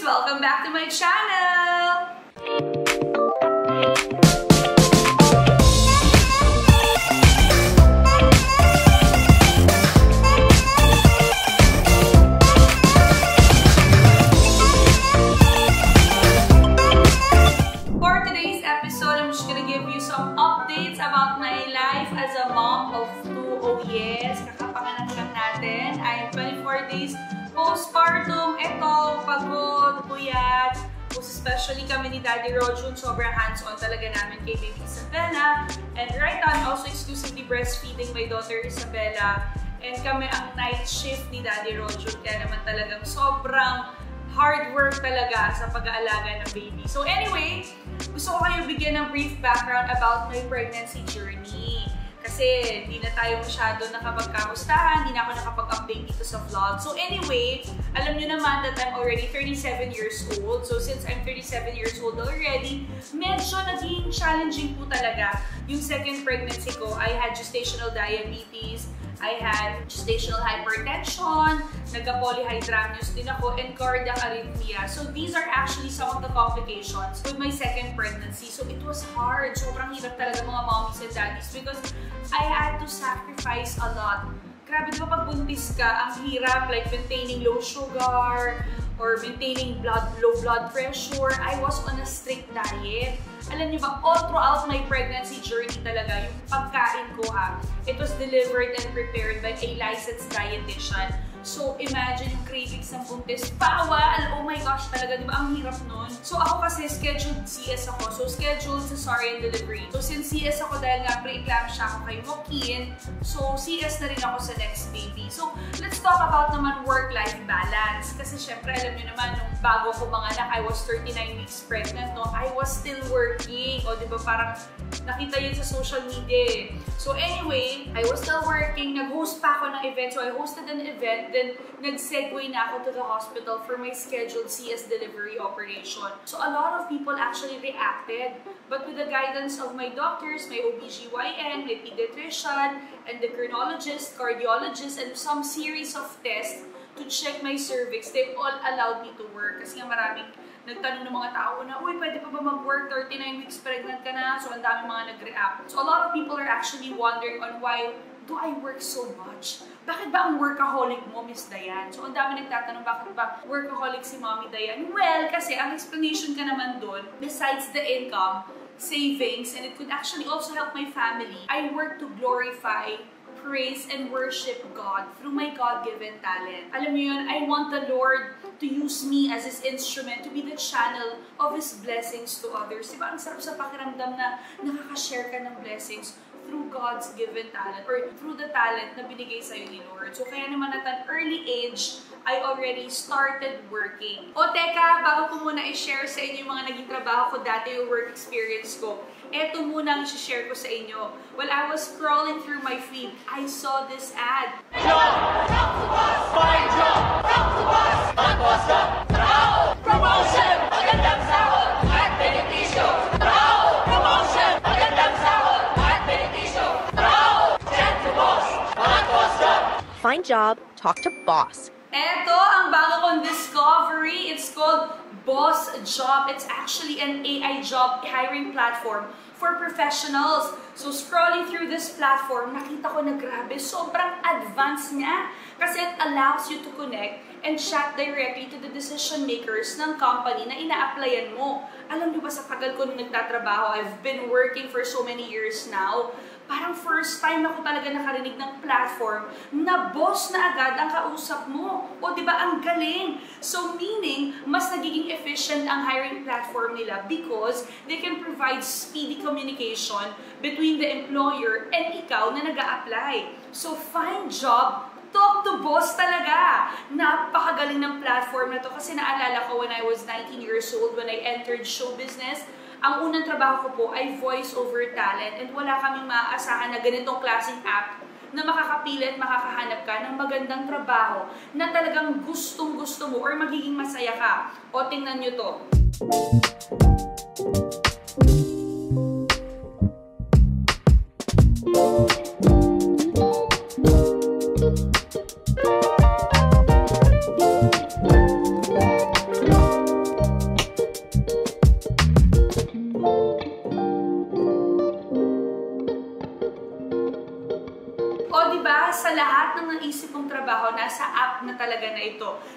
Welcome back to my channel! For today's episode, I'm just gonna give you some updates about my life as a mom of two. Oh yes, kakapanganak lang natin. I am 24 days postpartum. Eto, pagod, puyat. Most especially kami ni Daddy Rojun, sobrang hands-on talaga namin kay baby Isabella. And right now, I'm also exclusively breastfeeding my daughter Isabella. And kami ang night shift ni Daddy Rojun. Kaya naman talagang sobrang hard work talaga sa pag-aalaga ng baby. So anyway, gusto ko kayo bigyan ng brief background about my pregnancy journey. Kasi hindi na tayo masyado nakapagkamustahan, hindi na ako nakapag-update dito sa vlog. So anyway, alam nyo naman that I'm already 37 years old. So since I'm 37 years old already, medyo naging challenging po talaga yung second pregnancy ko. I had gestational diabetes, I had gestational hypertension, nagka-polyhydramnios din ako, and cardiac arrhythmia. So these are actually some of the complications with my second pregnancy. So it was hard. Sobrang hirap talaga mga mommies and daddies because I had to sacrifice a lot. Grabe, diba pag buntis ka, ang hirap, like maintaining low sugar or maintaining low blood pressure. I was on a strict diet. Alam niyo ba, all throughout my pregnancy journey talaga, yung pagkain ko it was delivered and prepared by a licensed dietitian. So, imagine yung cravings ng buntis. Bawal! Oh my gosh, talaga, di ba? Ang hirap nun. So, ako kasi scheduled CS ako. So, scheduled cesarean delivery. So, since CS ako dahil nga pre-eclampsia ako kay Joaquin, so, CS na rin ako sa next baby. So, let's talk about naman work-life balance. Kasi, syempre, alam nyo naman, nung bago ako manganak, I was 39 weeks pregnant, no? I was still working. O, di ba, parang nakita yun sa social media. So, anyway, I was still working. Nag-host pa ako ng event. So, I hosted an event. Then, nag-segue na ako to the hospital for my scheduled CS delivery operation. So, a lot of people actually reacted. But with the guidance of my doctors, my OBGYN, my pediatrician, endocrinologist, cardiologist, and some series of tests to check my cervix, they all allowed me to work. Kasi nga maraming nagtanong ng mga tao na, uy, pwede pa ba mag-work? 39 weeks pregnant ka na. So, ang dami mga nag-react. So, a lot of people are actually wondering on why do I work so much? Bakit ba ang workaholic mo, Miss Dayan? So, ang dami nagtatanong, bakit ba workaholic si Mommy Dayan? Well, kasi ang explanation ka naman doon, besides the income, savings, and it could actually also help my family, I work to glorify, praise, and worship God through my God-given talent. Alam niyo yun, I want the Lord to use me as His instrument, to be the channel of His blessings to others. Diba, ang sarap sa pakiramdam na nakaka-share ka ng blessings through God's given talent or through the talent na binigay sa'yo ni Lord. So, kaya naman at an early age, I already started working. O teka, bago ko muna i-share sa inyo yung mga naging trabaho ko dati, yung work experience ko, eto muna ang i-share ko sa inyo. While I was scrolling through my feed, I saw this ad. Job! Talk to us! Find job! Talk to us! Bagus job! Trabaho! Promotion! Magandang sahod! At benepisyo! Trabaho! Promotion! Magandang sahod! At benepisyo! Trabaho! Send to boss! Bagus job! Find job, talk to boss. Eto ang bago kong discovery. It's called Boss Job. It's actually an AI job hiring platform for professionals. So, scrolling through this platform, nakita ko na grabe, sobrang advanced niya. Kasi it allows you to connect and chat directly to the decision makers ng company na ina-applyan mo. Alam niyo ba, sa tagal ko nung nagtatrabaho, I've been working for so many years now, parang first time ako talaga nakarinig ng platform na boss na agad ang kausap mo. O diba, ang galing. So meaning, mas nagiging efficient ang hiring platform nila because they can provide speedy communication between the employer and ikaw na nag-a-apply. So find job, talk to boss talaga. Napakagaling ng platform na to kasi naalala ko when I was 19 years old, when I entered show business, ang unang trabaho ko po ay voice-over talent and wala kaming maaasahan na ganitong klaseng app na makakapilit, makakahanap ka ng magandang trabaho na talagang gustong-gusto mo or magiging masaya ka. O, tingnan nyo to.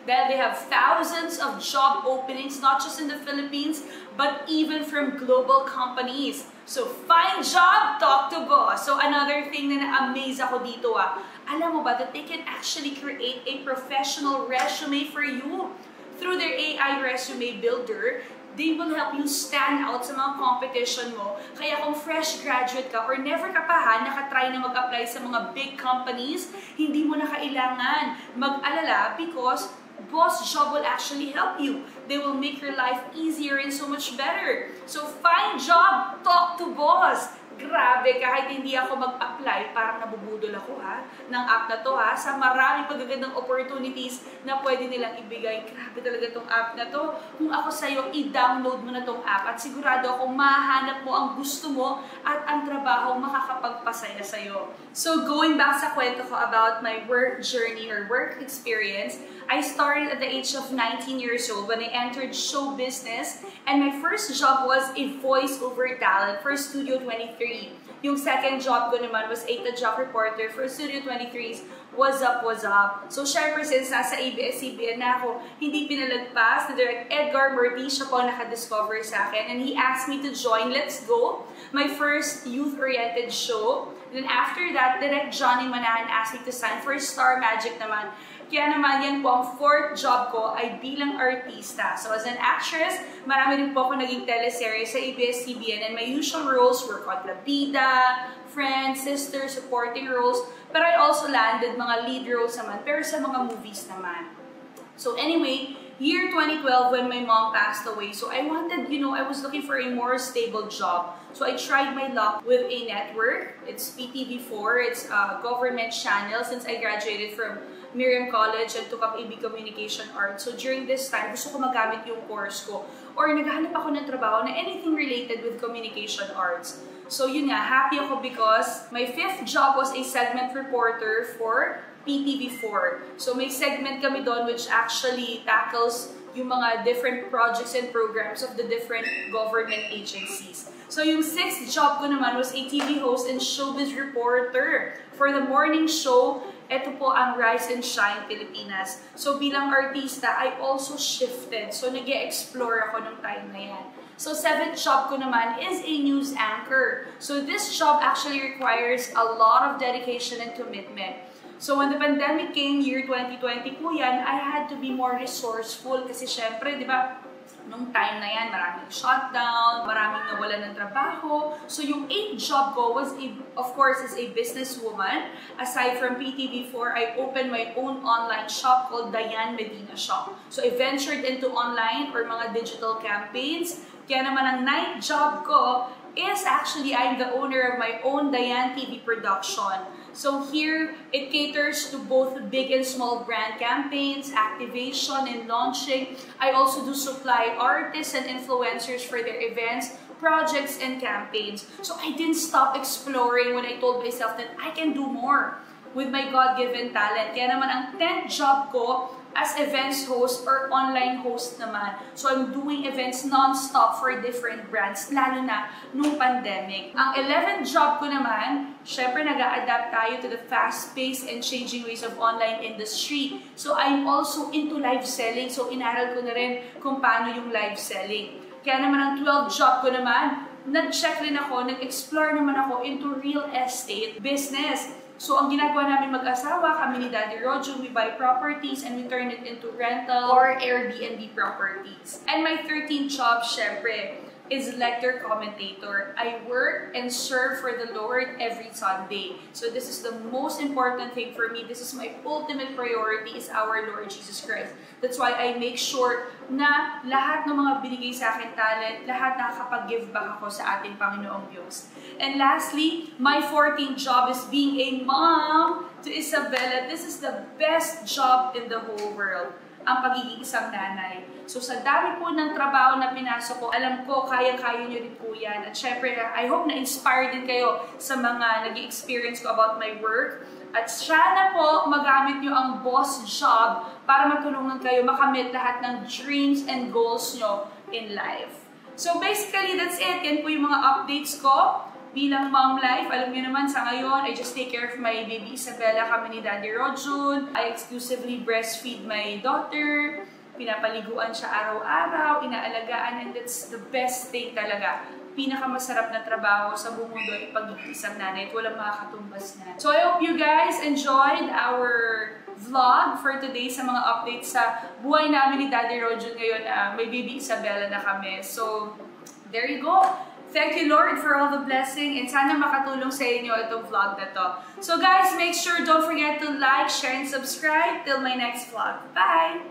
Dahil they have thousands of job openings, not just in the Philippines, but even from global companies. So, find job, talk to boss. So, another thing na na-amaze ako dito alam mo ba that they can actually create a professional resume for you through their AI resume builder. They will help you stand out sa mga competition mo. Kaya kung fresh graduate ka or never ka pa nakatry na mag-apply sa mga big companies, hindi mo na kailangan mag-alala because Boss Job will actually help you. They will make your life easier and so much better. So find job, talk to boss. Grabe, kahit hindi ako mag-apply, parang nabubudol ako ng app na to sa maraming pagagandang opportunities na pwede nilang ibigay. Grabe talaga tong app na to. Kung ako sa'yo, i-download mo na tong app at sigurado akong mahanap mo ang gusto mo at ang trabaho makakapagpasaya sa'yo. So going back sa kwento ko about my work journey or work experience, I started at the age of 19 years old when I entered show business, and my first job was a voice-over talent for Studio 23. Yung second job ko naman was a job reporter for Studio 23's What's Up, What's Up. So, syempre, since nasa ABS-CBN na ako, hindi pinalagpas na Direct Edgar Mortiz siya po nakadiscover sa akin, and he asked me to join Let's Go, my first youth-oriented show. And then after that, Direct Johnny Manahan asked me to sign for Star Magic naman. Kaya naman yan po, ang fourth job ko ay bilang artista. So as an actress, marami din po ako naging teleserye sa ABS-CBN, and my usual roles were kontrabida, friend, sister, supporting roles. Pero I also landed mga lead roles naman, pero sa mga movies naman. So anyway, year 2012 when my mom passed away, so I wanted, I was looking for a more stable job. So I tried my luck with a network. It's PTV4, it's a government channel since I graduated from Miriam College and took up AB Communication Arts. So during this time, gusto ko magamit yung course ko. Or naghahanap ako ng trabaho na anything related with communication arts. So yun nga, happy ako because my fifth job was a segment reporter for PTV4. So may segment kami doon which actually tackles yung mga different projects and programs of the different government agencies. So yung sixth job ko naman was a TV host and showbiz reporter. For the morning show, ito po ang Rise and Shine Pilipinas. So bilang artista, I also shifted. So nag-e-explore ako ng time na yan. So seventh job ko naman is a news anchor. So this job actually requires a lot of dedication and commitment. So when the pandemic came, year 2020 po yan, I had to be more resourceful kasi syempre, di ba, nung time na yan, maraming shutdown, maraming nawalan ng trabaho. So yung eighth job ko was, of course, as a businesswoman. Aside from PTV4, I opened my own online shop called Diane Medina Shop. So I ventured into online or mga digital campaigns. Kaya naman ang ninth job ko is actually I'm the owner of my own Diane TV production. So here, it caters to both big and small brand campaigns, activation and launching. I also do supply artists and influencers for their events, projects, and campaigns. So I didn't stop exploring when I told myself that I can do more with my God-given talent. Kaya naman ang 10th job ko as events host or online host naman. So I'm doing events non-stop for different brands, lalo na nung pandemic. Ang 11th job ko naman, syempre nag-a-adapt tayo to the fast-paced and changing ways of online industry. So I'm also into live selling. So inaral ko na rin kung paano yung live selling. Kaya naman ang 12th job ko naman, nag-check rin ako, nag-explore naman ako into real estate business. So, ang ginagawa namin mag-asawa, kami ni Daddy Rojo, we buy properties and we turn it into rental or Airbnb properties. And my 13th job, syempre, is lector commentator. I work and serve for the Lord every Sunday. So, this is the most important thing for me. This is my ultimate priority is our Lord Jesus Christ. That's why I make sure na lahat ng mga binigay sa akin talent, lahat nakakapag-give back ako sa ating Panginoong Diyos. And lastly, my 14th job is being a mom to Isabella. This is the best job in the whole world, ang pagiging isang nanay. So sa dami po ng trabaho na pinasok ko, alam ko, kaya-kaya nyo rin po yan. At syempre, I hope na-inspire din kayo sa mga nag-experience ko about my work. At sana po, magamit nyo ang boss job para matulungan kayo makamit lahat ng dreams and goals nyo in life. So basically, that's it. Yan po yung mga updates ko. bilang mom life, alam niyo naman sa ngayon, I just take care of my baby Isabella, kami ni Daddy Rojun. I exclusively breastfeed my daughter. Pinapaliguan siya araw-araw, inaalagaan, and that's the best thing talaga. Pinakamasarap na trabaho sa buong mundo ay pag-iisang nanay at walang makakatumbas na. So I hope you guys enjoyed our vlog for today sa mga updates sa buhay namin ni Daddy Rojun ngayon. May baby Isabella na kami. So there you go. Thank you, Lord, for all the blessing, and sana makatulong sa inyo itong vlog na to. So guys, make sure, don't forget to like, share, and subscribe. Till my next vlog. Bye!